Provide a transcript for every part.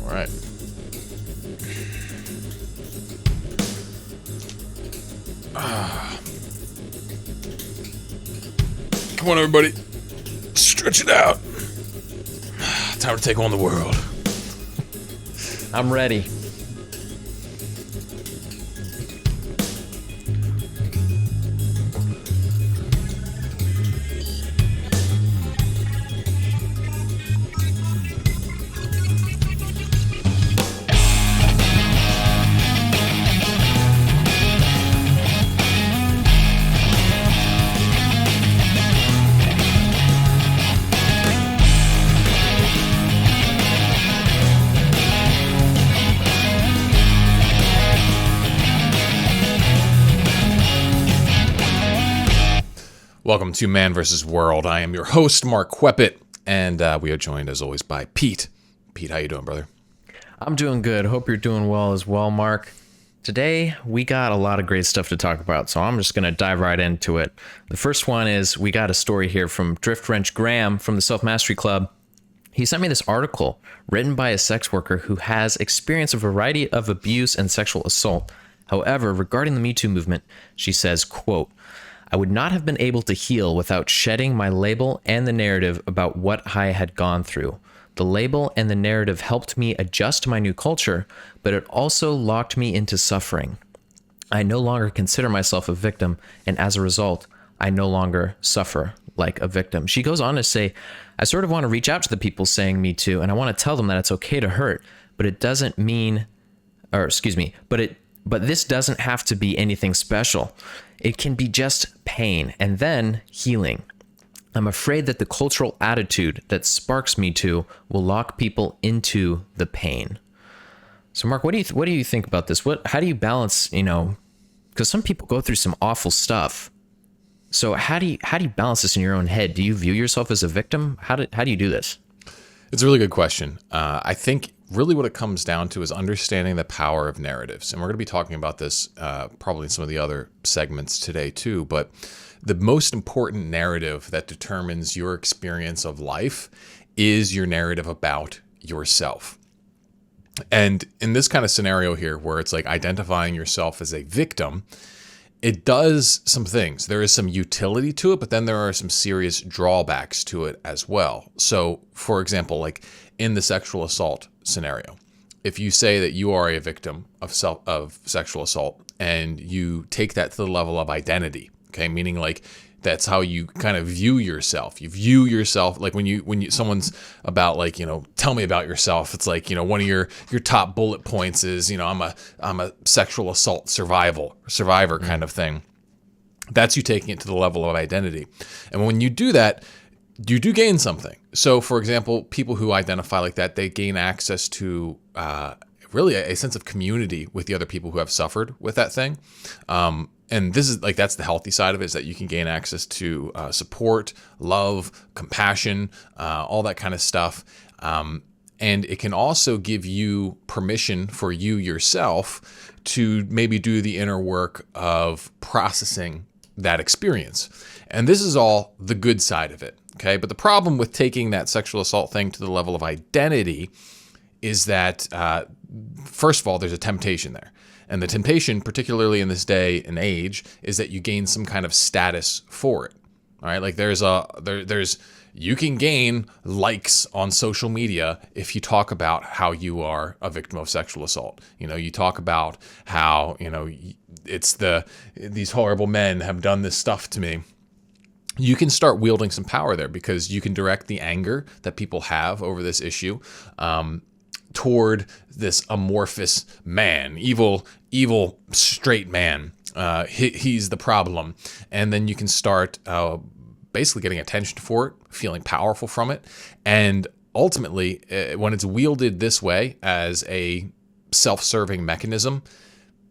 All right. Come on, everybody. Stretch it out. Time to take on the world. I'm ready. Welcome to Man vs. World. I am your host, Mark Queppet, and we are joined, as always, by Pete. Pete, how you doing, brother? I'm doing good. Hope you're doing well as well, Mark. Today, we got a lot of great stuff to talk about, so I'm just going to dive right into it. The first one is we got a story here from Drift Wrench Graham from the Self Mastery Club. He sent me this article written by a sex worker who has experienced a variety of abuse and sexual assault. However, regarding the Me Too movement, she says, quote, I would not have been able to heal without shedding my label and the narrative about what I had gone through. The label and the narrative helped me adjust to my new culture, but it also locked me into suffering. I no longer consider myself a victim, and as a result, I no longer suffer like a victim. She goes on to say, I sort of want to reach out to the people saying Me Too, and I want to tell them that it's okay to hurt, but it doesn't mean, but this doesn't have to be anything special. It can be just pain and then healing. I'm afraid that the cultural attitude that sparks Me Too will lock people into the pain. So, Mark, what do you think about this? How do you balance, because some people go through some awful stuff. So how do you balance this in your own head? Do you view yourself as a victim? How do you do this? It's a really good question. I think really what it comes down to is understanding the power of narratives. And we're going to be talking about this probably in some of the other segments today too. But the most important narrative that determines your experience of life is your narrative about yourself. And in this kind of scenario here, where it's like identifying yourself as a victim, it does some things. There is some utility to it, but then there are some serious drawbacks to it as well. So, for example, like in the sexual assault scenario, if you say that you are a victim of sexual assault and you take that to the level of identity, okay, meaning like that's how you kind of view yourself. You view yourself like when you someone's about like, tell me about yourself. It's like, one of your top bullet points is, I'm a sexual assault survivor kind of thing. That's you taking it to the level of identity. And when you do that, you do gain something. So, for example, people who identify like that, they gain access to really a sense of community with the other people who have suffered with that thing. And this is like, that's the healthy side of it, is that you can gain access to support, love, compassion, all that kind of stuff. And it can also give you permission for you yourself to maybe do the inner work of processing that experience. And this is all the good side of it. Okay. But the problem with taking that sexual assault thing to the level of identity is that, first of all, there's a temptation there. And the temptation, particularly in this day and age, is that you gain some kind of status for it. All right, like you can gain likes on social media if you talk about how you are a victim of sexual assault. You talk about how it's these horrible men have done this stuff to me. You can start wielding some power there because you can direct the anger that people have over this issue toward this amorphous man, evil straight man. He's the problem. And then you can start basically getting attention for it, feeling powerful from it. And ultimately, when it's wielded this way as a self-serving mechanism,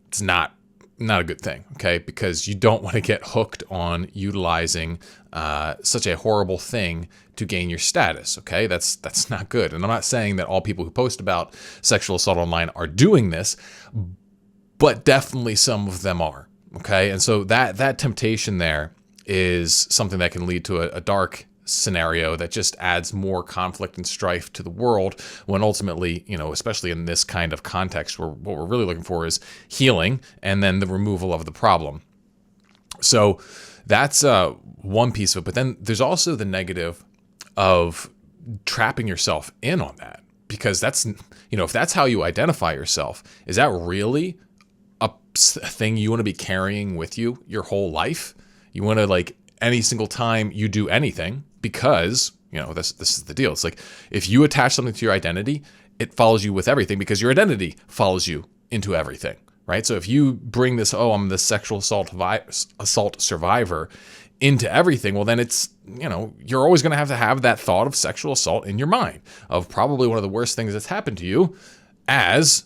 it's not a good thing, okay? Because you don't want to get hooked on utilizing such a horrible thing to gain your status, okay? That's not good. And I'm not saying that all people who post about sexual assault online are doing this, but definitely some of them are, okay? And so that temptation there is something that can lead to a dark scenario that just adds more conflict and strife to the world, when ultimately, especially in this kind of context, where what we're really looking for is healing and then the removal of the problem. So that's one piece of it. But then there's also the negative of trapping yourself in on that, because that's, if that's how you identify yourself, is that really a thing you want to be carrying with you your whole life? You want to, like, any single time you do anything, because, this is the deal. It's like, if you attach something to your identity, it follows you with everything, because your identity follows you into everything, right? So if you bring this, I'm the sexual assault survivor, into everything, well, then it's, you're always going to have that thought of sexual assault in your mind, of probably one of the worst things that's happened to you, as,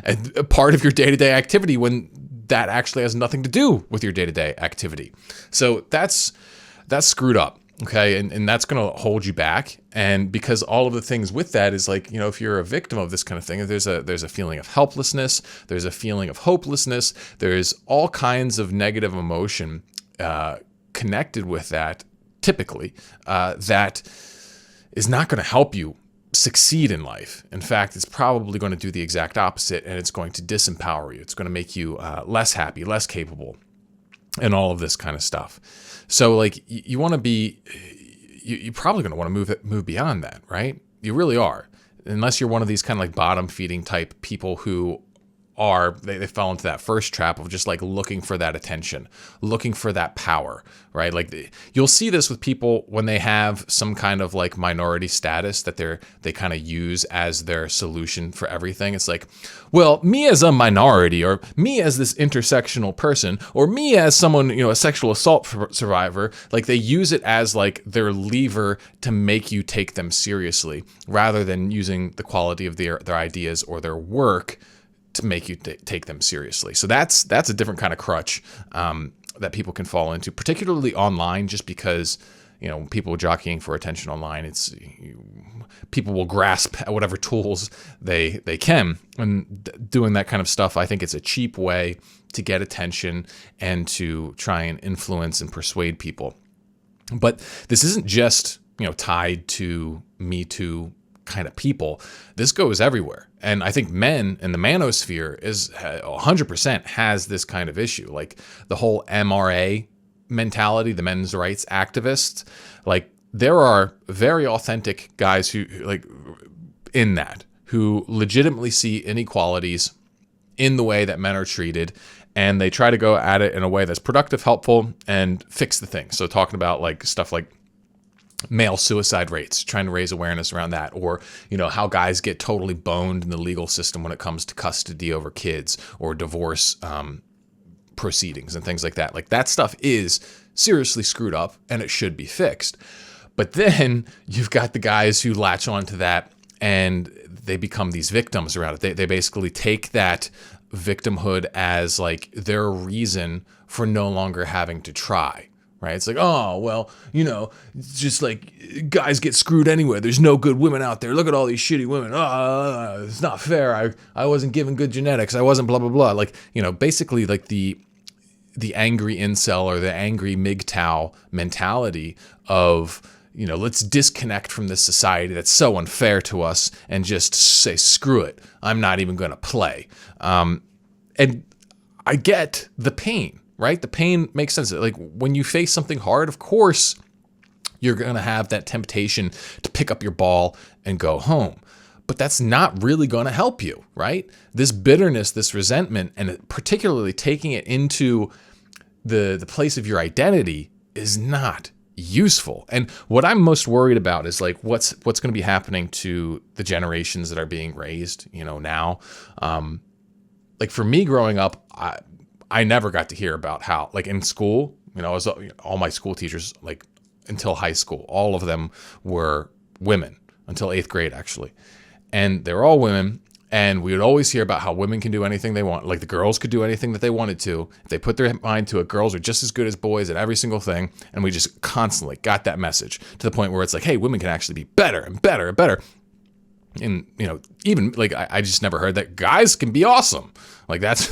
a part of your day-to-day activity, when that actually has nothing to do with your day-to-day activity. So that's screwed up. Okay. And that's going to hold you back. And because all of the things with that is, like, if you're a victim of this kind of thing, there's a feeling of helplessness. There's a feeling of hopelessness. There's all kinds of negative emotion connected with that, typically, that is not going to help you succeed in life. In fact, it's probably going to do the exact opposite, and it's going to disempower you. It's going to make you less happy, less capable, and all of this kind of stuff. So, like, you want to be, you're probably going to want to move beyond that, right? You really are, unless you're one of these kind of like bottom feeding type people who they fell into that first trap of just like looking for that attention, looking for that power, right? Like, you'll see this with people when they have some kind of like minority status that they kind of use as their solution for everything. It's like, well, me as a minority, or me as this intersectional person, or me as someone, a sexual assault survivor, like they use it as like their lever to make you take them seriously, rather than using the quality of their ideas or their work to make you take them seriously. So that's a different kind of crutch that people can fall into, particularly online, just because, people jockeying for attention online, people will grasp at whatever tools they can. And doing that kind of stuff, I think it's a cheap way to get attention and to try and influence and persuade people. But this isn't just, tied to Me Too kind of people. This goes everywhere. And I think men in the manosphere is 100% has this kind of issue. Like the whole MRA mentality, the men's rights activists, like there are very authentic guys who like in that, who legitimately see inequalities in the way that men are treated. And they try to go at it in a way that's productive, helpful, and fix the thing. So talking about like stuff like male suicide rates, trying to raise awareness around that, or, how guys get totally boned in the legal system when it comes to custody over kids or divorce proceedings and things like that. Like that stuff is seriously screwed up and it should be fixed. But then you've got the guys who latch onto that and they become these victims around it. They basically take that victimhood as like their reason for no longer having to try. Right? It's like, oh, well, it's just like guys get screwed anyway. There's no good women out there. Look at all these shitty women. Oh, it's not fair. I wasn't given good genetics. I wasn't blah, blah, blah. Like, basically like the angry incel or the angry MGTOW mentality of, let's disconnect from this society that's so unfair to us and just say, screw it. I'm not even going to play. And I get the pain. Right? The pain makes sense. Like when you face something hard, of course, you're going to have that temptation to pick up your ball and go home. But that's not really going to help you, right? This bitterness, this resentment, and particularly taking it into the place of your identity is not useful. And what I'm most worried about is like what's going to be happening to the generations that are being raised, now. Like for me growing up, I never got to hear about how, like in school, all my school teachers, like until high school, all of them were women until 8th grade, actually. And they were all women. And we would always hear about how women can do anything they want. Like the girls could do anything that they wanted to. If they put their mind to it, girls are just as good as boys at every single thing. And we just constantly got that message to the point where it's like, hey, women can actually be better and better and better. And, even like I just never heard that guys can be awesome. Like that's,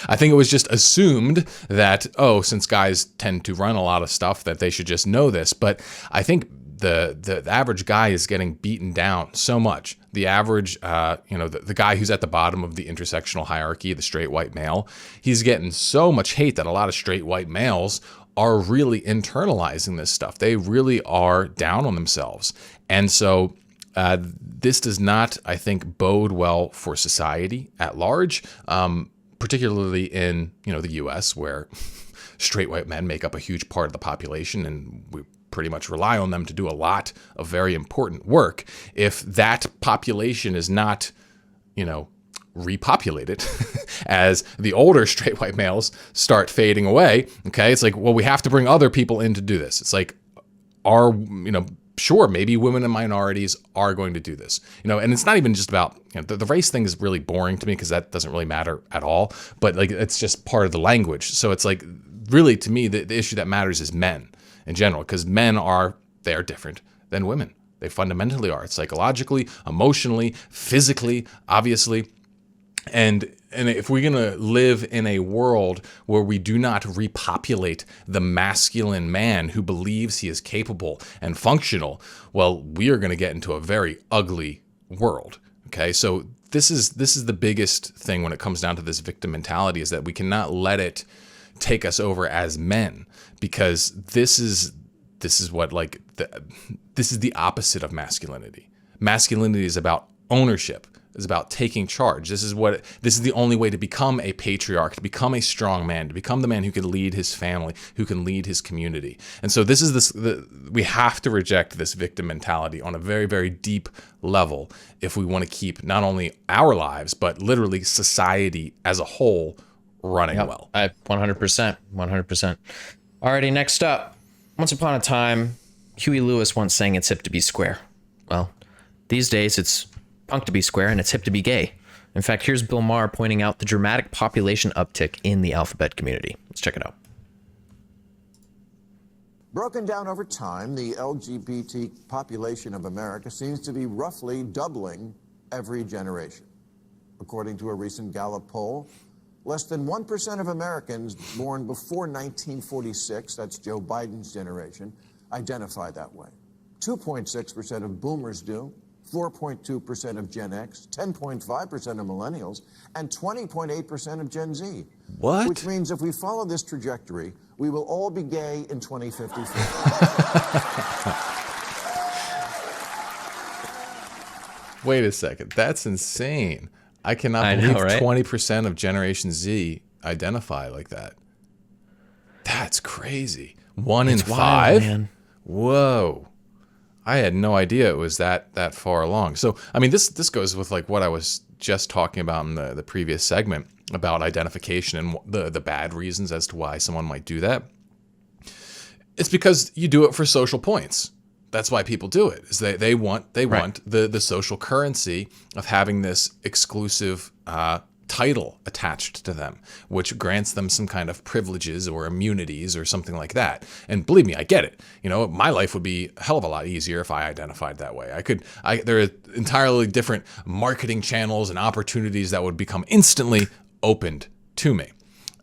I think it was just assumed that, oh, since guys tend to run a lot of stuff that they should just know this. But I think the average guy is getting beaten down so much. The average, the guy who's at the bottom of the intersectional hierarchy, the straight white male, he's getting so much hate that a lot of straight white males are really internalizing this stuff. They really are down on themselves. And so this does not, I think, bode well for society at large, particularly in the U.S., where straight white men make up a huge part of the population, and we pretty much rely on them to do a lot of very important work. If that population is not, repopulated as the older straight white males start fading away, okay, it's like, well, we have to bring other people in to do this. It's like, sure, maybe women and minorities are going to do this, and it's not even just about, the race thing is really boring to me because that doesn't really matter at all, but like, it's just part of the language. So it's like, really, to me, the issue that matters is men in general, because men are different than women. They fundamentally are, psychologically, emotionally, physically, obviously. And if we're going to live in a world where we do not repopulate the masculine man who believes he is capable and functional, well, we are going to get into a very ugly world. Okay, so this is the biggest thing when it comes down to this victim mentality, is that we cannot let it take us over as men, because this is what this is the opposite of masculinity. Masculinity is about ownership. Is about taking charge. This is the only way to become a patriarch, to become a strong man, to become the man who can lead his family, who can lead his community. And so we have to reject this victim mentality on a very, very deep level if we want to keep not only our lives, but literally society as a whole running well. 100%. Alrighty, next up. Once upon a time, Huey Lewis once sang it's hip to be square. Well, these days it's punk to be square and it's hip to be gay. In fact, here's Bill Maher pointing out the dramatic population uptick in the alphabet community. Let's check it out. Broken down over time, the LGBT population of America seems to be roughly doubling every generation. According to a recent Gallup poll, less than 1% of Americans born before 1946, that's Joe Biden's generation, identify that way. 2.6% of boomers do, 4.2% of Gen X, 10.5% of millennials, and 20.8% of Gen Z. What? Which means if we follow this trajectory, we will all be gay in 2054. Wait a second. That's insane. I cannot believe 20% of Generation Z identify like that. That's crazy. One in five? Man. Whoa. I had no idea it was that far along. So, I mean, this goes with like what I was just talking about in the previous segment about identification and the bad reasons as to why someone might do that. It's because you do it for social points. That's why people do it. Is they want the social currency of having this exclusive title attached to them, which grants them some kind of privileges or immunities or something like that. And believe me, I get it. My life would be a hell of a lot easier if I identified that way. There are entirely different marketing channels and opportunities that would become instantly opened to me.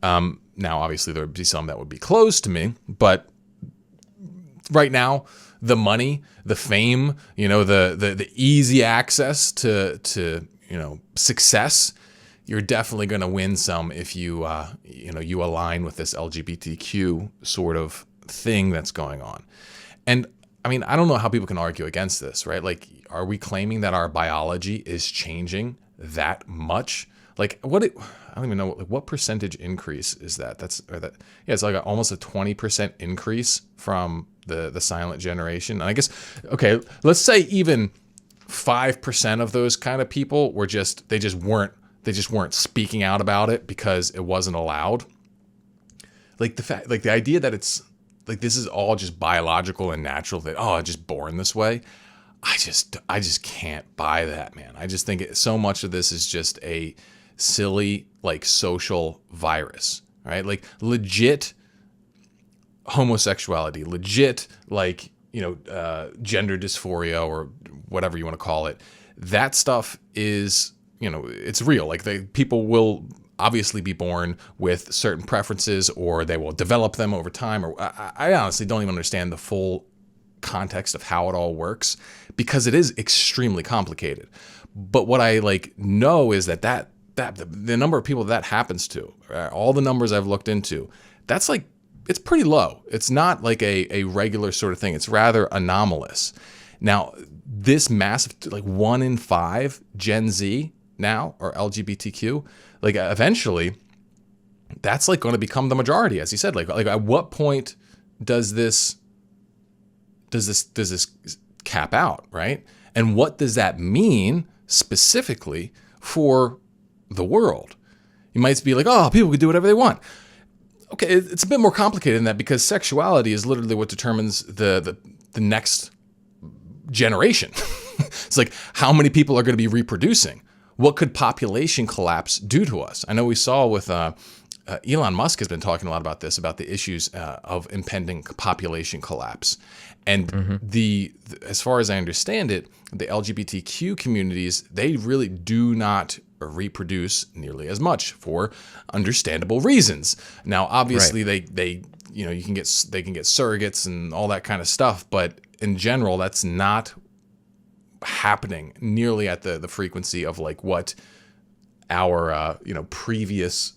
Now, obviously, there would be some that would be closed to me, but right now, the money, the fame, the easy access to success, you're definitely going to win some if you align with this LGBTQ sort of thing that's going on. And I mean, I don't know how people can argue against this, right? Like, are we claiming that our biology is changing that much? Like, I don't even know, like, what percentage increase is that? It's like almost a 20% increase from the silent generation. And I guess, okay, let's say even 5% of those kind of people were they just weren't speaking out about it because it wasn't allowed. Like the idea that it's like this is all just biological and natural, that I'm just born this way. I just can't buy that, man. I just think so much of this is just a silly like social virus, right? Like legit homosexuality, legit like gender dysphoria or whatever you want to call it, that stuff is, it's real. Like people will obviously be born with certain preferences, or they will develop them over time. Or I honestly don't even understand the full context of how it all works, because it is extremely complicated. But what I know is that the number of people that happens to, all the numbers I've looked into, that's it's pretty low. It's not like a regular sort of thing. It's rather anomalous. Now, this massive, 1 in 5 Gen Z now, or LGBTQ, eventually that's going to become the majority, as you said. Like at what point does this cap out, right? And what does that mean specifically for the world? You might be like, oh, people can do whatever they want. Okay, it's a bit more complicated than that, because sexuality is literally what determines the next generation. It's like, how many people are going to be reproducing? What could population collapse do to us? I know we saw with Elon Musk has been talking a lot about this, about the issues of impending population collapse. And as far as I understand it, the LGBTQ communities, they really do not reproduce nearly as much for understandable reasons. Now, obviously, right. they they can get surrogates and all that kind of stuff, but in general, that's not happening nearly at the frequency of what our previous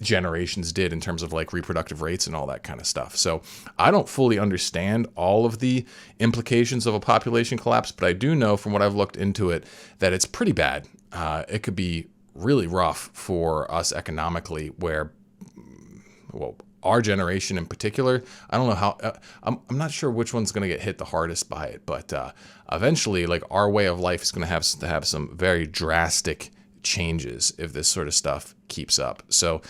generations did in terms of reproductive rates and all that kind of stuff. So I don't fully understand all of the implications of a population collapse, but I do know from what I've looked into it that it's pretty bad. It could be really rough for us economically, where, our generation in particular, I don't know how, I'm not sure which one's going to get hit the hardest by it, but eventually, our way of life is going to have some very drastic changes if this sort of stuff keeps up. So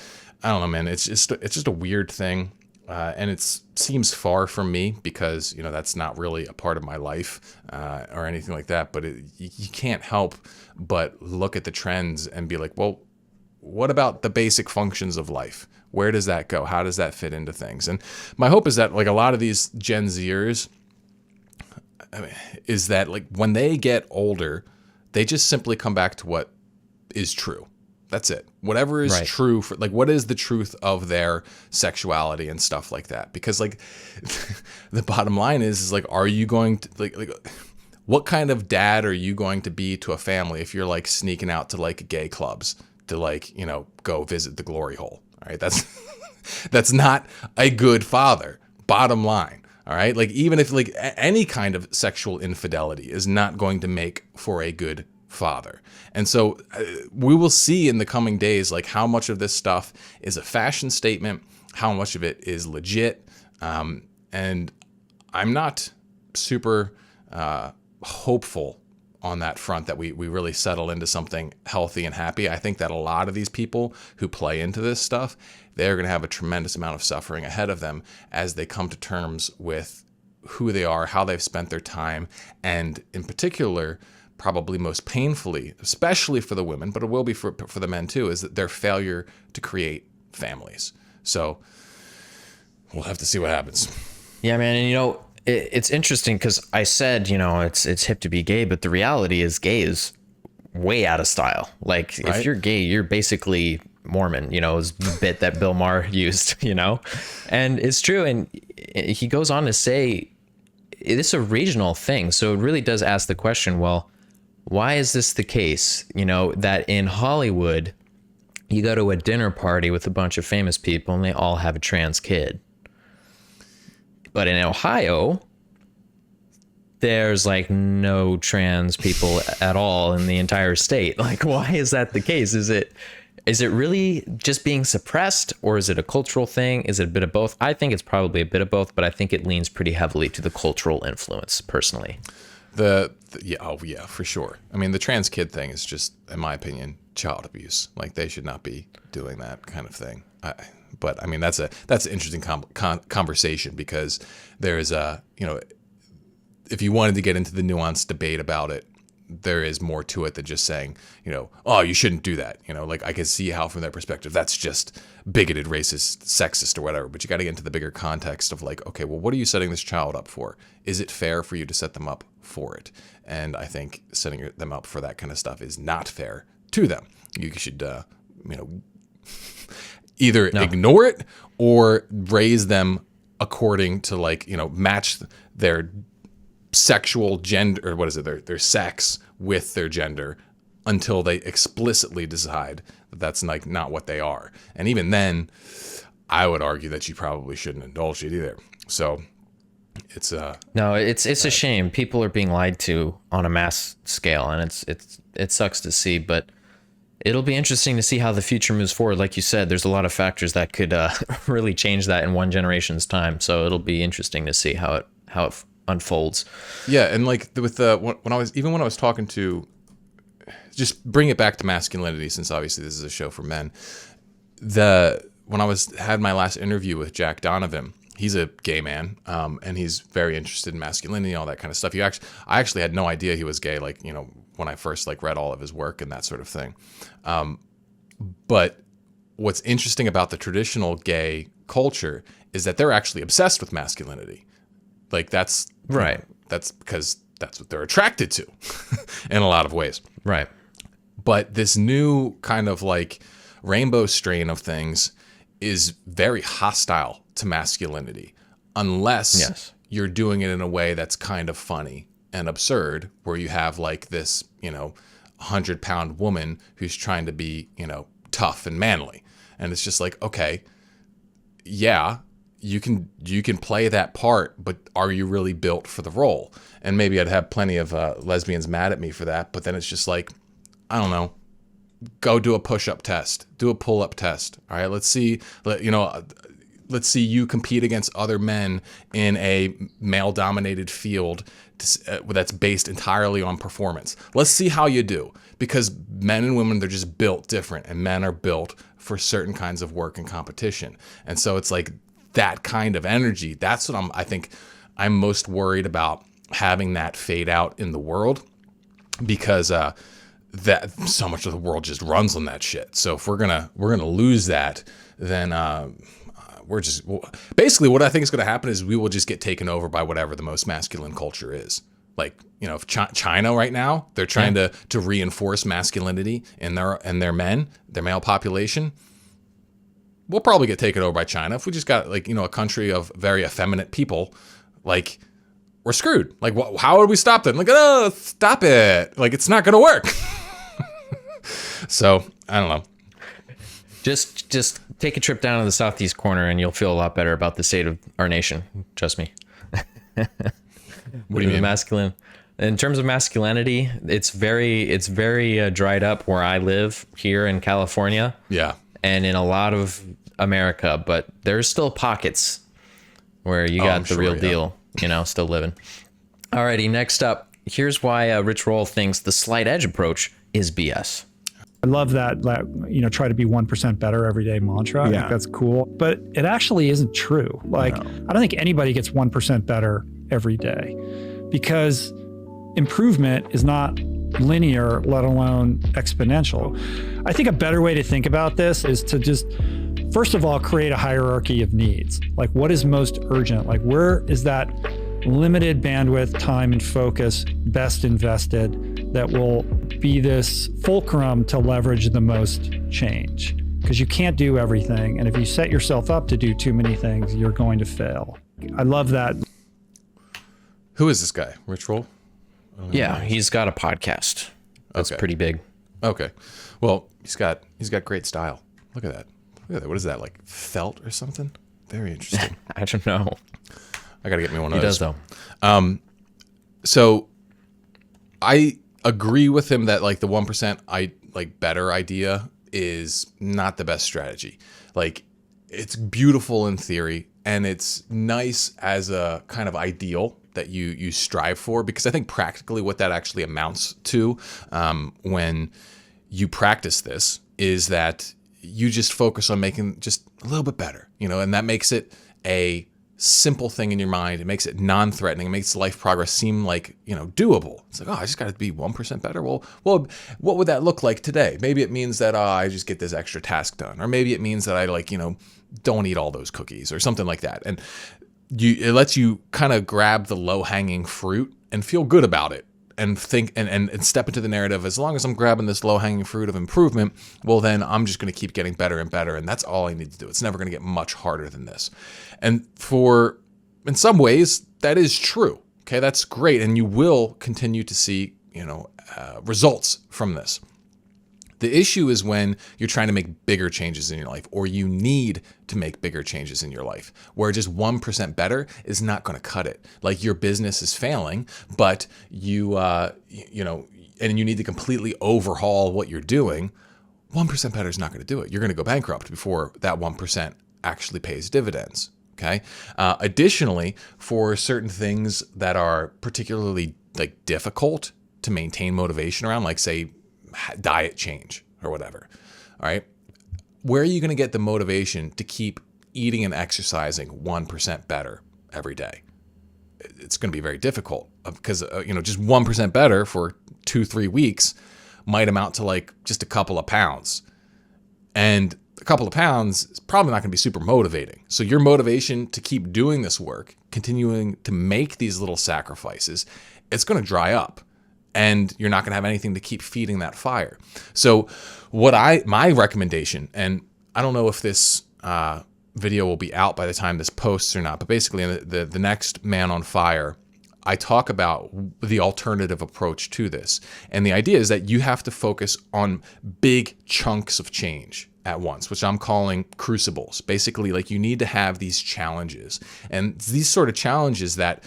I don't know, man. It's just a weird thing, and it seems far from me, because that's not really a part of my life or anything like that. But you can't help but look at the trends and be like, well, what about the basic functions of life? Where does that go? How does that fit into things? And my hope is that a lot of these Gen Zers, is that when they get older, they just simply come back to what is true. That's it. Whatever is right. True for what is the truth of their sexuality and stuff like that? Because the bottom line is are you going to what kind of dad are you going to be to a family if you're sneaking out to gay clubs to go visit the glory hole? All right, that's not a good father. Bottom line. All right, even if any kind of sexual infidelity is not going to make for a good father. And so we will see in the coming days how much of this stuff is a fashion statement, how much of it is legit. And I'm not super hopeful on that front that we really settle into something healthy and happy. I think that a lot of these people who play into this stuff, they're going to have a tremendous amount of suffering ahead of them as they come to terms with who they are, how they've spent their time, and in particular, probably most painfully, especially for the women, but it will be for the men too, is that their failure to create families. So we'll have to see what happens. Yeah, man. And it's interesting because I said, it's hip to be gay, but the reality is gay is way out of style. Right? If you're gay, you're basically Mormon, is the bit that Bill Maher used, and it's true. And he goes on to say, it's a regional thing. So it really does ask the question, well, why is this the case? That in Hollywood, you go to a dinner party with a bunch of famous people and they all have a trans kid. But in Ohio, there's no trans people at all in the entire state. Why is that the case? Is it really just being suppressed, or is it a cultural thing? Is it a bit of both? I think it's probably a bit of both, but I think it leans pretty heavily to the cultural influence, personally. Yeah, for sure. I mean, the trans kid thing is just, in my opinion, child abuse. They should not be doing that kind of thing. But I mean, that's an interesting conversation, because there is if you wanted to get into the nuanced debate about it, there is more to it than just saying, oh, you shouldn't do that. Like I can see how from their perspective, that's just bigoted, racist, sexist or whatever. But you got to get into the bigger context of like, okay, well, what are you setting this child up for? Is it fair for you to set them up for it? And I think setting them up for that kind of stuff is not fair to them. You should, either ignore it or raise them according to like, match their sexual gender, or what is it, their sex with their gender until they explicitly decide that that's like not what they are. And even then, I would argue that you probably shouldn't indulge it either. So it's it's a shame. People are being lied to on a mass scale, and it sucks to see, but it'll be interesting to see how the future moves forward. Like you said, there's a lot of factors that could really change that in one generation's time. So it'll be interesting to see how it unfolds. Yeah, and like with when I was talking to, just bring it back to masculinity, since obviously this is a show for men. When I had my last interview with Jack Donovan, he's a gay man, and he's very interested in masculinity, all that kind of stuff. I actually had no idea he was gay, like, when I first like read all of his work and that sort of thing. But what's interesting about the traditional gay culture is that they're actually obsessed with masculinity. Like that's right. That's because that's what they're attracted to in a lot of ways. Right. But this new kind of like rainbow strain of things is very hostile to masculinity, unless you're doing it in a way that's kind of funny and absurd, where you have like this, 100-pound woman who's trying to be, tough and manly. And it's just like, okay, yeah, you can play that part, but are you really built for the role? And maybe I'd have plenty of lesbians mad at me for that, but then it's just like, I don't know, go do a push-up test, do a pull-up test. All right, let's see you compete against other men in a male-dominated field that's based entirely on performance. Let's see how you do, because men and women, they're just built different, and men are built for certain kinds of work and competition. And so it's like that kind of energy. That's what I think I'm most worried about, having that fade out in the world, because that so much of the world just runs on that shit. So if we're gonna lose that, then basically what I think is going to happen is we will just get taken over by whatever the most masculine culture is. Like, if China right now, they're trying to reinforce masculinity in their men, their male population. We'll probably get taken over by China. If we just got like, a country of very effeminate people, like, we're screwed. Like, how would we stop them? Like, oh, stop it. Like, it's not going to work. So I don't know. Just take a trip down to the southeast corner and you'll feel a lot better about the state of our nation. Trust me. What do you mean? Masculine. In terms of masculinity, it's very dried up where I live here in California. Yeah. And in a lot of America, but there's still pockets where you got the real deal, still living. Alrighty, next up, here's why Rich Roll thinks the slight edge approach is BS. I love that, try to be 1% better every day mantra. I think that's cool, but it actually isn't true. Like, no. I don't think anybody gets 1% better every day, because improvement is not linear, let alone exponential. I think a better way to think about this is to just, first of all, create a hierarchy of needs. Like, what is most urgent? Like, where is that limited bandwidth, time, and focus best invested that will be this fulcrum to leverage the most change? Because you can't do everything. And if you set yourself up to do too many things, you're going to fail. I love that. Who is this guy? Rich Roll? Yeah, he's got a podcast. That's pretty big. Okay. Well, he's got great style. Look at that. What is that, like felt or something? Very interesting. I don't know. I got to get me one of those. He does, though. So I agree with him that like the 1% better idea is not the best strategy. Like, it's beautiful in theory and it's nice as a kind of ideal that you strive for, because I think practically what that actually amounts to when you practice this is that you just focus on making just a little bit better, and that makes it a simple thing in your mind. It makes it non-threatening. It makes life progress seem like, doable. It's like, oh, I just got to be 1% better. Well, what would that look like today? Maybe it means that I just get this extra task done, or maybe it means that I don't eat all those cookies or something like that. And it lets you kind of grab the low-hanging fruit and feel good about it. And think and step into the narrative, as long as I'm grabbing this low-hanging fruit of improvement, well, then I'm just going to keep getting better and better. And that's all I need to do. It's never going to get much harder than this. And in some ways, that is true. Okay, that's great. And you will continue to see, results from this. The issue is when you're trying to make bigger changes in your life, or you need to make bigger changes in your life, where just 1% better is not going to cut it. Like your business is failing, but and you need to completely overhaul what you're doing. 1% better is not going to do it. You're going to go bankrupt before that 1% actually pays dividends. Okay. Additionally, for certain things that are particularly difficult to maintain motivation around, like say diet change or whatever. All right. Where are you going to get the motivation to keep eating and exercising 1% better every day? It's going to be very difficult because, just 1% better for 2-3 weeks might amount to just a couple of pounds. And a couple of pounds is probably not going to be super motivating. So your motivation to keep doing this work, continuing to make these little sacrifices, it's going to dry up. And you're not going to have anything to keep feeding that fire. So my recommendation, and I don't know if this video will be out by the time this posts or not, but basically in the next Man on Fire, I talk about the alternative approach to this. And the idea is that you have to focus on big chunks of change at once, which I'm calling crucibles. Basically, you need to have these challenges. And these sort of challenges that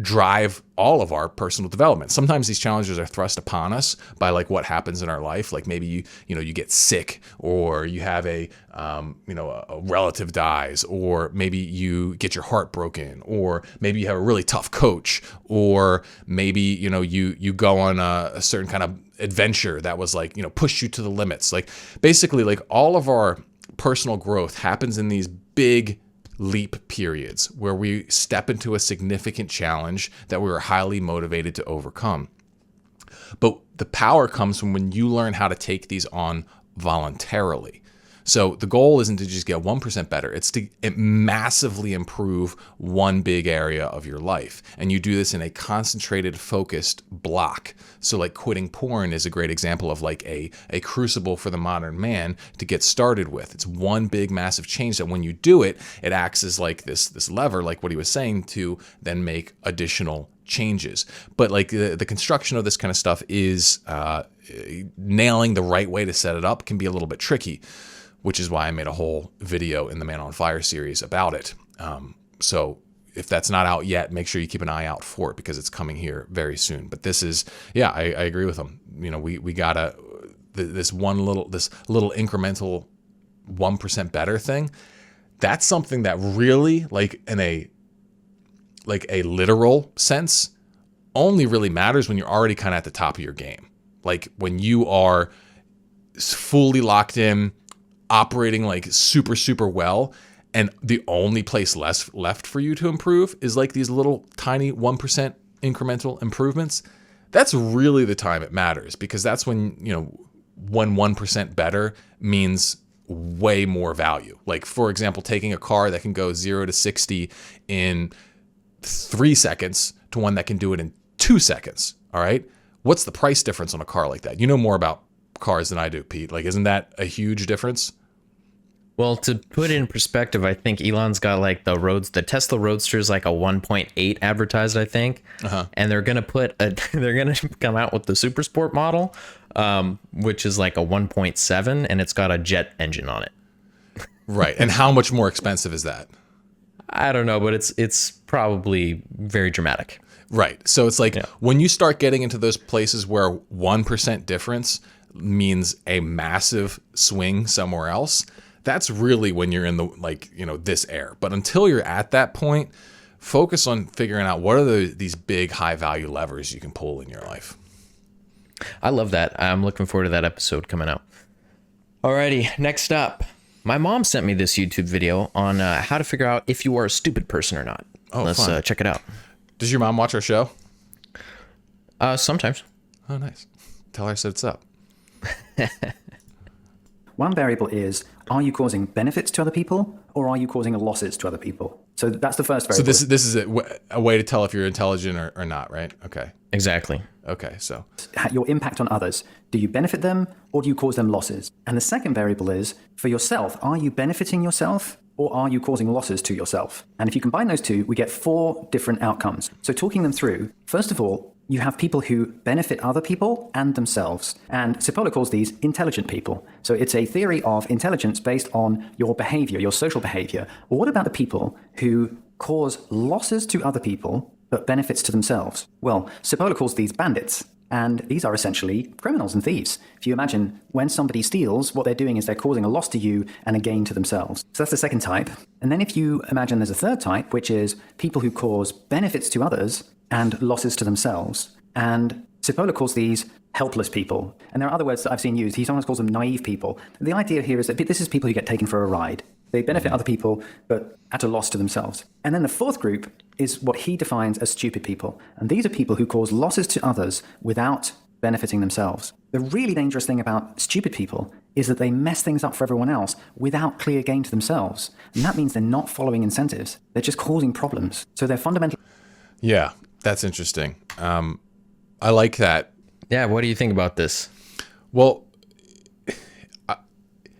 drive all of our personal development. Sometimes these challenges are thrust upon us by what happens in our life. Like maybe you get sick, or you have a relative dies, or maybe you get your heart broken, or maybe you have a really tough coach, or maybe you go on a certain kind of adventure that was pushed you to the limits. Basically all of our personal growth happens in these big leap periods where we step into a significant challenge that we were highly motivated to overcome. But the power comes from when you learn how to take these on voluntarily. So the goal isn't to just get 1% better. It's to massively improve one big area of your life. And you do this in a concentrated, focused block. So quitting porn is a great example of a crucible for the modern man to get started with. It's one big, massive change that when you do it, it acts as this lever, like what he was saying, to then make additional changes. But the construction of this kind of stuff is nailing the right way to set it up can be a little bit tricky, which is why I made a whole video in the Man on Fire series about it. So if that's not out yet, make sure you keep an eye out for it because it's coming here very soon. But this is, I agree with him. We gotta this little incremental 1% better thing. That's something that really, in a literal sense, only really matters when you're already kind of at the top of your game. When you are fully locked in, operating super, super well, and the only place left for you to improve is these little tiny 1% incremental improvements. That's really the time it matters, because that's when 1% better means way more value. For example, taking a car that can go 0 to 60 in 3 seconds to one that can do it in 2 seconds. All right. What's the price difference on a car like that? You know more about cars than I do, Pete. Isn't that a huge difference? Well, to put it in perspective, I think Elon's got the Tesla Roadster is a 1.8 advertised, I think. And they're going to come out with the Super Sport model, which is a 1.7, and it's got a jet engine on it. Right. And how much more expensive is that? I don't know, but it's probably very dramatic. Right. So it's when you start getting into those places where 1% difference means a massive swing somewhere else, that's really when you're in the this air. But until you're at that point, focus on figuring out what are these big high value levers you can pull in your life. I love that. I'm looking forward to that episode coming out. Alrighty, next up, My mom sent me this YouTube video on how to figure out if you are a stupid person or not. Oh, Let's fun. check it out. Does your mom watch our show? Sometimes. Oh, nice. Tell her I said it's up. One variable is, are you causing benefits to other people or are you causing losses to other people? So that's the first variable. So this is a way to tell if you're intelligent or not, right? Okay. Exactly. Okay, so. Your impact on others. Do you benefit them or do you cause them losses? And the second variable is, for yourself, are you benefiting yourself or are you causing losses to yourself? And if you combine those two, we get 4 different outcomes. So talking them through, first of all, you have people who benefit other people and themselves. And Cipolla calls these intelligent people. So it's a theory of intelligence based on your behavior, your social behavior. Well, what about the people who cause losses to other people but benefits to themselves? Well, Cipolla calls these bandits. And these are essentially criminals and thieves. If you imagine when somebody steals, what they're doing is they're causing a loss to you and a gain to themselves. So that's the second type. And then if you imagine there's a third type, which is people who cause benefits to others and losses to themselves. And Cipolla calls these helpless people. And there are other words that I've seen used. He sometimes calls them naive people. The idea here is that this is people who get taken for a ride. They benefit other people, but at a loss to themselves. And then the fourth group is what he defines as stupid people. And these are people who cause losses to others without benefiting themselves. The really dangerous thing about stupid people is that they mess things up for everyone else without clear gain to themselves. And that means they're not following incentives. They're just causing problems. So they're fundamentally... Yeah, that's interesting. I like that. Yeah, what do you think about this? Well,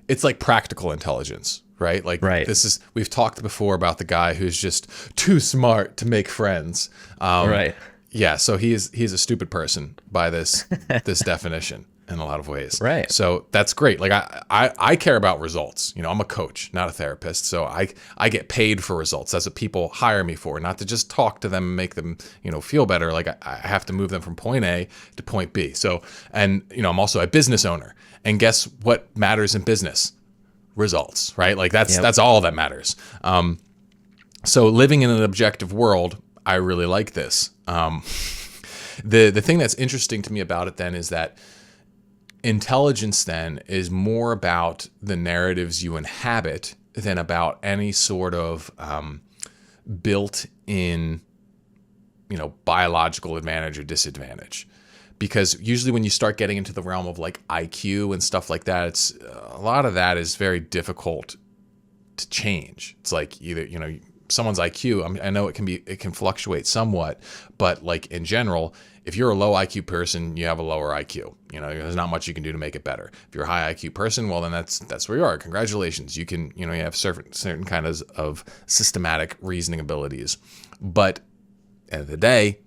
it's like practical intelligence, right? Like right. We've talked before about the guy who's just too smart to make friends. Right. Yeah, so he's a stupid person by this definition in a lot of ways. Right. So that's great. Like I care about results. You know, I'm a coach, not a therapist. So I get paid for results. That's what people hire me for, not to just talk to them and make them, feel better. Like I have to move them from point A to point B. So, and I'm also a business owner. And guess what matters in business? Results, right? Like that's all that matters. So living in an objective world, I really like this. The thing that's interesting to me about it then is that intelligence then is more about the narratives you inhabit than about any sort of built-in, biological advantage or disadvantage. Because usually when you start getting into the realm of like IQ and stuff like that, it's a lot of that is very difficult to change. It's like either, someone's IQ, I know it can fluctuate somewhat, but like in general, if you're a low IQ person, you have a lower IQ. There's not much you can do to make it better. If you're a high IQ person, well, then that's where you are. Congratulations. You can, you have certain kinds of systematic reasoning abilities. But at the end of the day,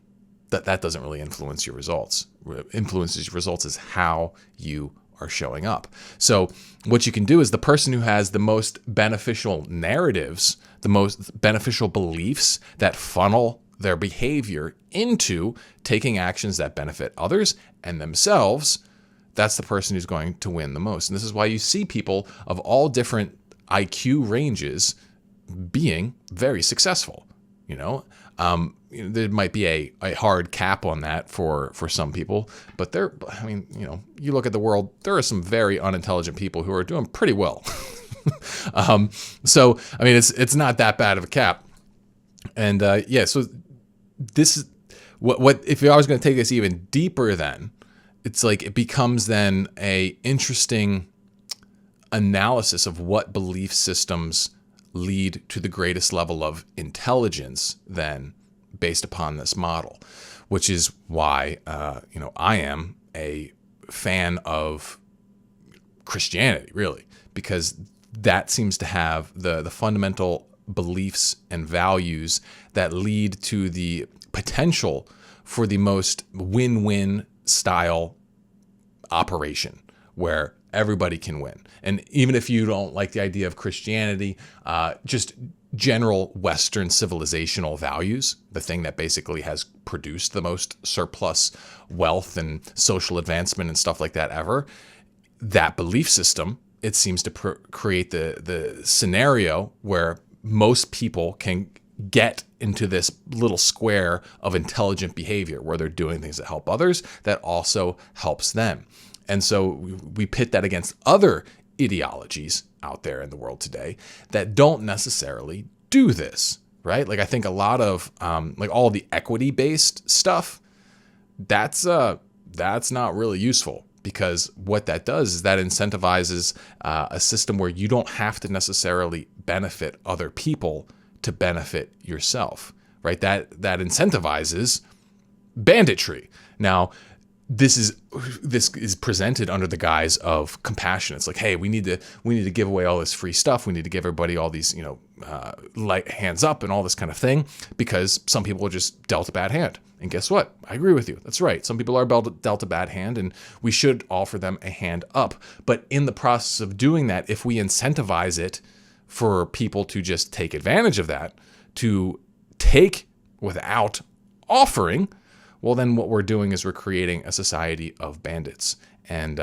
that doesn't really influence your results. What influences your results is how you are showing up. So what you can do is the person who has the most beneficial narratives, the most beneficial beliefs that funnel their behavior into taking actions that benefit others and themselves, that's the person who's going to win the most. And this is why you see people of all different IQ ranges being very successful. There might be a hard cap on that for some people, but you look at the world, there are some very unintelligent people who are doing pretty well. So, it's not that bad of a cap. And so this is what if I was going to take this even deeper, then it's like it becomes then a interesting analysis of what belief systems lead to the greatest level of intelligence then based upon this model, which is why I am a fan of Christianity, really, because that seems to have the fundamental beliefs and values that lead to the potential for the most win-win style operation where everybody can win. And even if you don't like the idea of Christianity, just general Western civilizational values, the thing that basically has produced the most surplus wealth and social advancement and stuff like that ever, that belief system, it seems to create the scenario where most people can get into this little square of intelligent behavior where they're doing things that help others that also helps them. And so we pit that against other ideologies out there in the world today that don't necessarily do this, right? Like I think a lot of like all the equity-based stuff, that's not really useful, because what that does is that incentivizes a system where you don't have to necessarily benefit other people to benefit yourself, right? That incentivizes banditry. Now, this is presented under the guise of compassion. It's like, hey, we need to give away all this free stuff. We need to give everybody all these, light hands up and all this kind of thing, because some people are just dealt a bad hand. And guess what? I agree with you. That's right. Some people are dealt a bad hand, and we should offer them a hand up. But in the process of doing that, if we incentivize it for people to just take advantage of that, to take without offering, well, then what we're doing is we're creating a society of bandits. And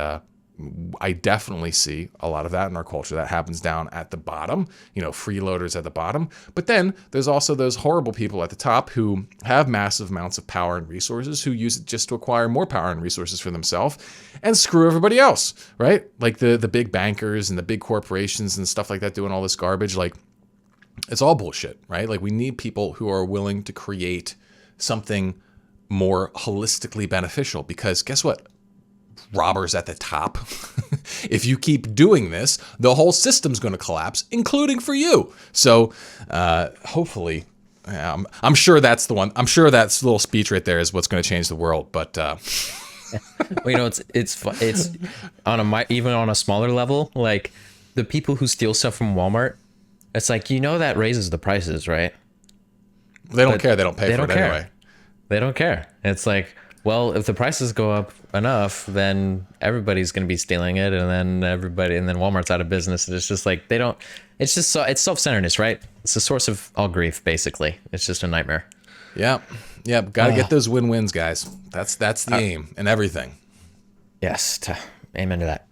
I definitely see a lot of that in our culture. That happens down at the bottom, freeloaders at the bottom. But then there's also those horrible people at the top who have massive amounts of power and resources, who use it just to acquire more power and resources for themselves and screw everybody else, right? Like the big bankers and the big corporations and stuff like that doing all this garbage. Like, it's all bullshit, right? Like, we need people who are willing to create something more holistically beneficial, because guess what? Robbers at the top. If you keep doing this, the whole system's going to collapse, including for you. So hopefully, I'm sure that's the one. I'm sure that little speech right there is what's going to change the world. But well, it's on even on a smaller level, like the people who steal stuff from Walmart. It's like, that raises the prices, right? They don't care. They don't pay for it anyway. They don't care. It's like, well, if the prices go up enough, then everybody's going to be stealing it, and then Walmart's out of business. And it's just like, it's self-centeredness, right? It's the source of all grief, basically. It's just a nightmare. Yeah. Got to get those win-wins, guys. That's the aim in everything. Yes. Amen to that.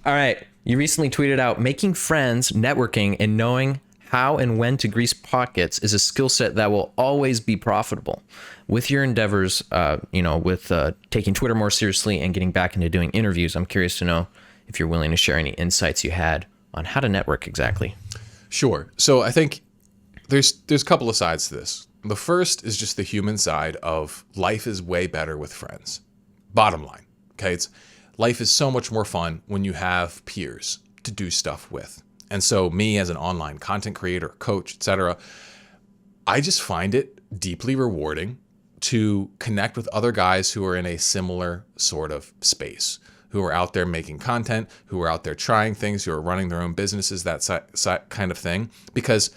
All right. You recently tweeted out, making friends, networking, and knowing how and when to grease pockets is a skill set that will always be profitable. With your endeavors, with taking Twitter more seriously and getting back into doing interviews, I'm curious to know if you're willing to share any insights you had on how to network exactly. Sure. So I think there's a couple of sides to this. The first is just the human side of life is way better with friends. Bottom line, okay? Life is so much more fun when you have peers to do stuff with. And so me as an online content creator, coach, etc., I just find it deeply rewarding to connect with other guys who are in a similar sort of space, who are out there making content, who are out there trying things, who are running their own businesses, that kind of thing, because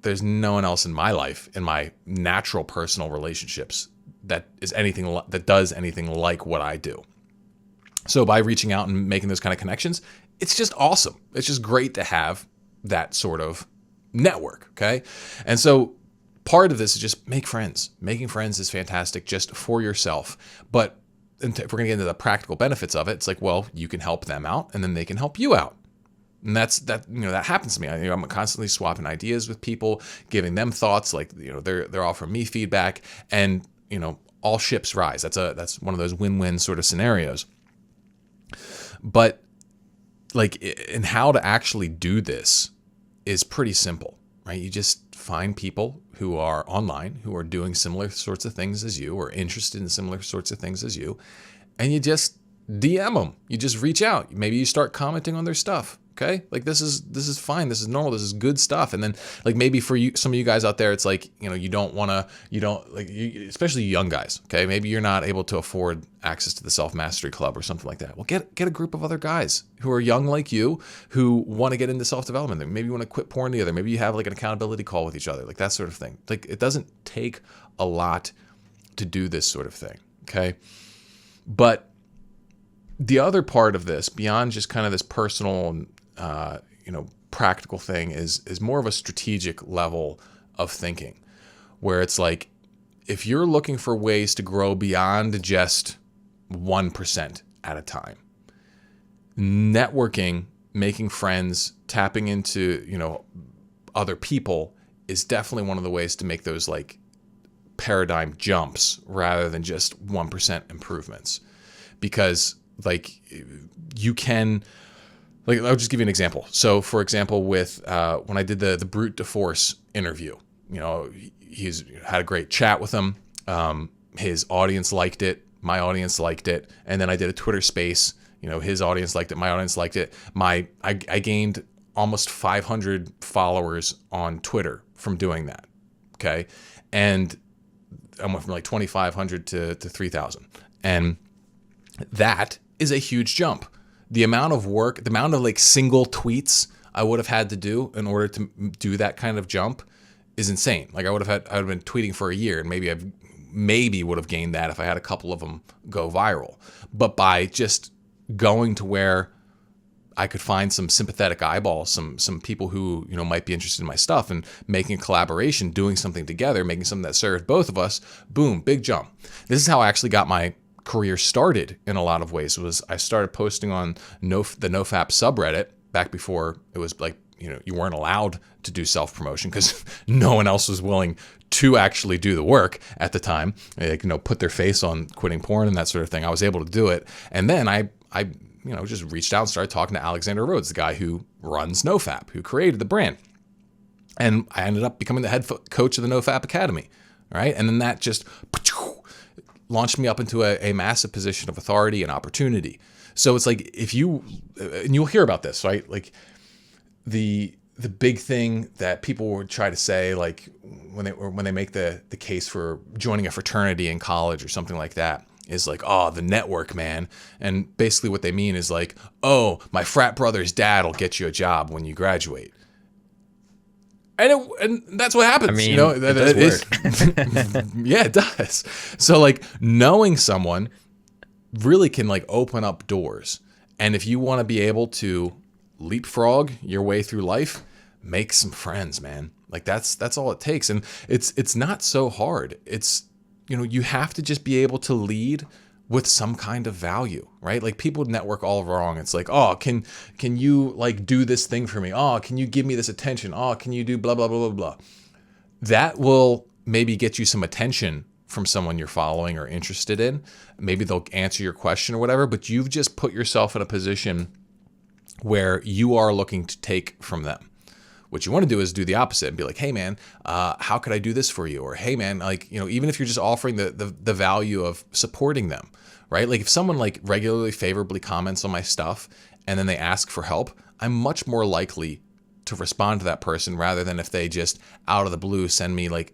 there's no one else in my life, in my natural personal relationships, that does anything like what I do. So by reaching out and making those kind of connections, it's just awesome. It's just great to have that sort of network, okay? And so part of this is just make friends. Making friends is fantastic just for yourself. But if we're going to get into the practical benefits of it, it's like, well, you can help them out and then they can help you out. And that happens to me. I'm constantly swapping ideas with people, giving them thoughts, like, they're offering me feedback, and, all ships rise. That's one of those win-win sort of scenarios. But like, and how to actually do this is pretty simple, right? You just find people who are online, who are doing similar sorts of things as you, or interested in similar sorts of things as you, and you just DM them. You just reach out. Maybe you start commenting on their stuff. Okay, like this is fine. This is normal. This is good stuff. And then, like, maybe for you, some of you guys out there, it's like, especially young guys. Okay, maybe you're not able to afford access to the self-mastery club or something like that. Well, get a group of other guys who are young like you, who want to get into self-development. Maybe you want to quit porn together. Maybe you have like an accountability call with each other, like that sort of thing. Like, it doesn't take a lot to do this sort of thing. Okay, but the other part of this, beyond just kind of this personal, practical thing, is more of a strategic level of thinking, where it's like, if you're looking for ways to grow beyond just 1% at a time, networking, making friends, tapping into, other people is definitely one of the ways to make those like paradigm jumps rather than just 1% improvements. Because like, you can Like, I'll just give you an example. So, for example, with when I did the brute de force interview, he's had a great chat with him. His audience liked it. My audience liked it. And then I did a Twitter space. His audience liked it. My audience liked it. I gained almost 500 followers on Twitter from doing that. Okay. And I went from like 2,500 to 3,000. And that is a huge jump. The amount of work, the amount of like single tweets I would have had to do in order to do that kind of jump is insane. Like I would have been tweeting for a year, and maybe would have gained that if I had a couple of them go viral. But by just going to where I could find some sympathetic eyeballs, some people who might be interested in my stuff, and making a collaboration, doing something together, making something that served both of us, boom, big jump. This is how I actually got my career started in a lot of ways. Was I started posting on the NoFap subreddit back before it was like, you weren't allowed to do self-promotion because no one else was willing to actually do the work at the time, put their face on quitting porn and that sort of thing. I was able to do it. And then I just reached out and started talking to Alexander Rhodes, the guy who runs NoFap, who created the brand. And I ended up becoming the head coach of the NoFap Academy. Right. And then that just launched me up into a massive position of authority and opportunity. So it's like, and you'll hear about this, right? Like the big thing that people would try to say, like when they make the case for joining a fraternity in college or something like that, is like, oh, the network, man. And basically what they mean is like, oh, my frat brother's dad will get you a job when you graduate. And that's what happens. I mean, it does work. Yeah, it does. So like knowing someone really can like open up doors. And if you want to be able to leapfrog your way through life, make some friends, man. Like that's all it takes. And it's not so hard. It's, you have to just be able to lead with some kind of value, right? Like people network all wrong. It's like, oh, can you like do this thing for me? Oh, can you give me this attention? Oh, can you do blah, blah, blah, blah, blah. That will maybe get you some attention from someone you're following or interested in. Maybe they'll answer your question or whatever, but you've just put yourself in a position where you are looking to take from them. What you want to do is do the opposite and be like, hey man, how could I do this for you? Or hey man, like, even if you're just offering the value of supporting them, right? Like if someone like regularly favorably comments on my stuff and then they ask for help, I'm much more likely to respond to that person rather than if they just out of the blue send me like,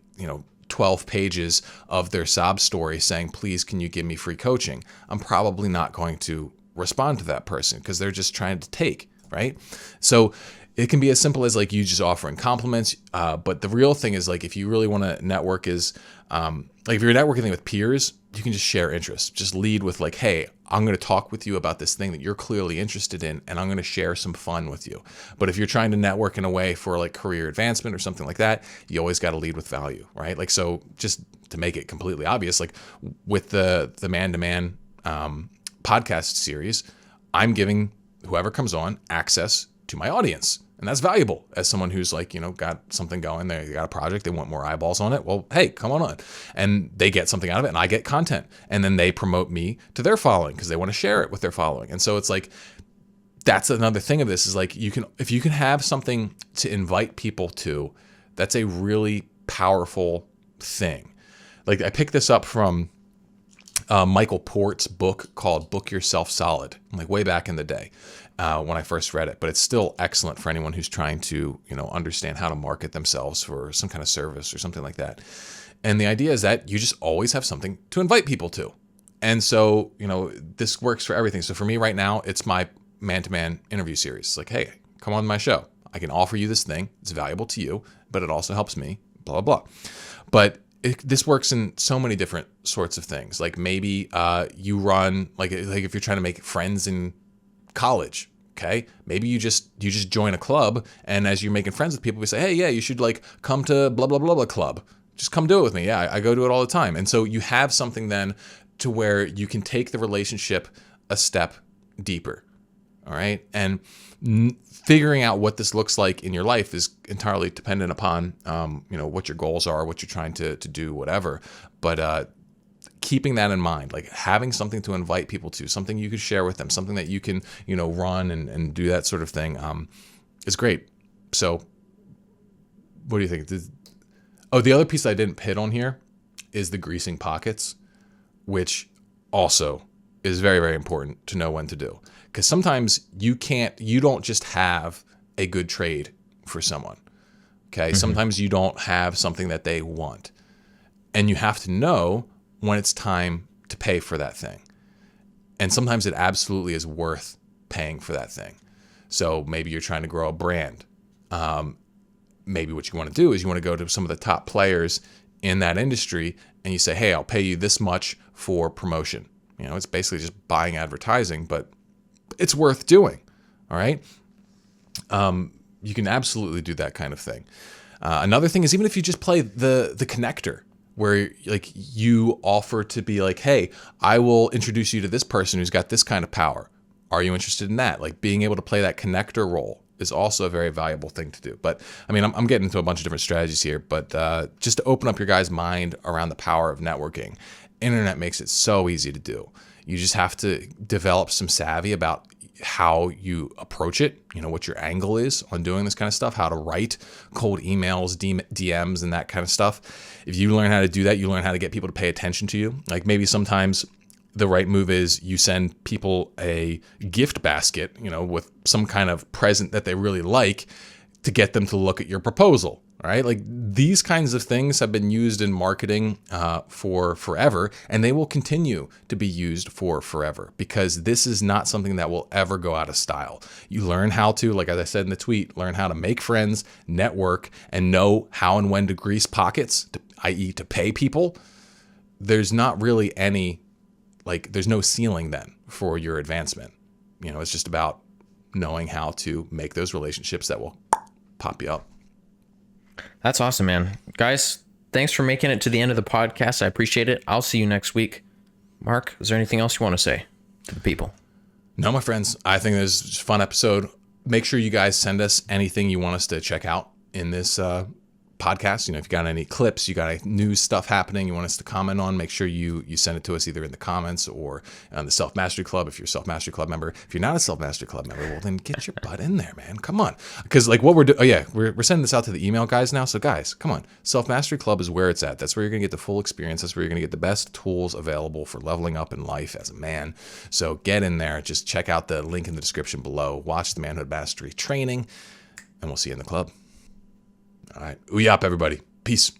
12 pages of their sob story saying, please, can you give me free coaching? I'm probably not going to respond to that person because they're just trying to take, right? So it can be as simple as like you just offering compliments. But the real thing is like, if you really want to network is like if you're networking with peers, you can just share interests. Just lead with like, hey, I'm going to talk with you about this thing that you're clearly interested in, and I'm going to share some fun with you. But if you're trying to network in a way for like career advancement or something like that, you always got to lead with value, right? Like, so just to make it completely obvious, like with the man-to-man podcast series, I'm giving whoever comes on access to my audience. And that's valuable as someone who's like, got something going there. They got a project. They want more eyeballs on it. Well, hey, come on. And they get something out of it and I get content. And then they promote me to their following because they want to share it with their following. And so it's like, that's another thing of this is like, if you can have something to invite people to, that's a really powerful thing. Like I picked this up from Michael Port's book called Book Yourself Solid, like way back in the day. When I first read it, but it's still excellent for anyone who's trying to, understand how to market themselves for some kind of service or something like that. And the idea is that you just always have something to invite people to. And so, this works for everything. So for me right now, it's my man-to-man interview series. It's like, hey, come on my show. I can offer you this thing. It's valuable to you, but it also helps me, blah, blah, blah. But this works in so many different sorts of things. Like maybe you run, like if you're trying to make friends in college, okay, maybe you just join a club, and as you're making friends with people, we say, hey, yeah, you should like come to blah blah blah blah club. Just come do it with me. Yeah, I go to it all the time. And so you have something then to where you can take the relationship a step deeper. All right, and figuring out what this looks like in your life is entirely dependent upon what your goals are, what you're trying to do, whatever. But keeping that in mind, like having something to invite people to, something you could share with them, something that you can, run and do that sort of thing, is great. So what do you think? The other piece I didn't hit on here is the greasing pockets, which also is very, very important to know when to do. Because sometimes you don't just have a good trade for someone. Okay. Sometimes you don't have something that they want. And you have to know when it's time to pay for that thing. And sometimes it absolutely is worth paying for that thing. So maybe you're trying to grow a brand. Maybe what you want to do is you want to go to some of the top players in that industry and you say, hey, I'll pay you this much for promotion. It's basically just buying advertising, but it's worth doing. All right. You can absolutely do that kind of thing. Another thing is, even if you just play the connector, where like you offer to be like, hey, I will introduce you to this person who's got this kind of power. Are you interested in that? Like being able to play that connector role is also a very valuable thing to do. But I mean, I'm getting into a bunch of different strategies here, but just to open up your guys' mind around the power of networking, internet makes it so easy to do. You just have to develop some savvy about how you approach it, what your angle is on doing this kind of stuff, how to write cold emails, DMs, and that kind of stuff. If you learn how to do that, you learn how to get people to pay attention to you. Like maybe sometimes the right move is you send people a gift basket, with some kind of present that they really like to get them to look at your proposal, right? Like these kinds of things have been used in marketing for forever, and they will continue to be used for forever because this is not something that will ever go out of style. You learn how to, like as I said in the tweet, learn how to make friends, network, and know how and when to grease pockets, i.e. to pay people. There's not really there's no ceiling then for your advancement. It's just about knowing how to make those relationships that will pop you up. That's awesome, man. Guys, thanks for making it to the end of the podcast. I appreciate it. I'll see you next week. Mark, is there anything else you want to say to the people? No, my friends. I think this is a fun episode. Make sure you guys send us anything you want us to check out in this podcast. If you got any clips, you got any news stuff happening you want us to comment on, make sure you send it to us either in the comments or on the Self Mastery Club if you're a Self Mastery Club member. If you're not a Self Mastery Club member, well then get your butt in there, man. Come on. Because like what we're doing, we're sending this out to the email guys now. So guys, come on. Self Mastery Club is where it's at. That's where you're going to get the full experience. That's where you're going to get the best tools available for leveling up in life as a man. So get in there. Just check out the link in the description below. Watch the Manhood Mastery training, and we'll see you in the club. All right. Ooh-yap, everybody. Peace.